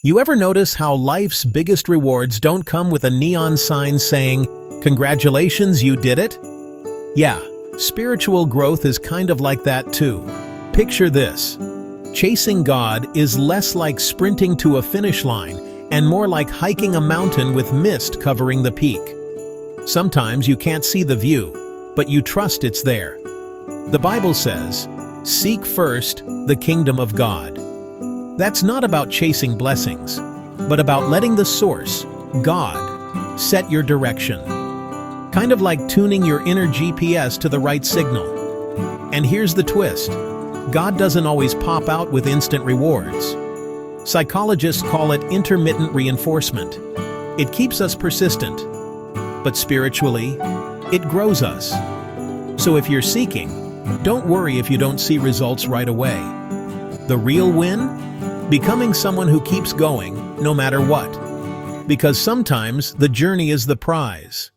You ever notice how life's biggest rewards don't come with a neon sign saying, "Congratulations, you did it"? Yeah, spiritual growth is kind of like that too. Picture this. Chasing God is less like sprinting to a finish line and more like hiking a mountain with mist covering the peak. Sometimes you can't see the view, but you trust it's there. The Bible says, "Seek first the kingdom of God." That's not about chasing blessings, but about letting the source, God, set your direction. Kind of like tuning your inner GPS to the right signal. And here's the twist. God doesn't always pop out with instant rewards. Psychologists call it intermittent reinforcement. It keeps us persistent, but spiritually, it grows us. So if you're seeking, don't worry if you don't see results right away. The real win? Becoming someone who keeps going, no matter what. Because sometimes the journey is the prize.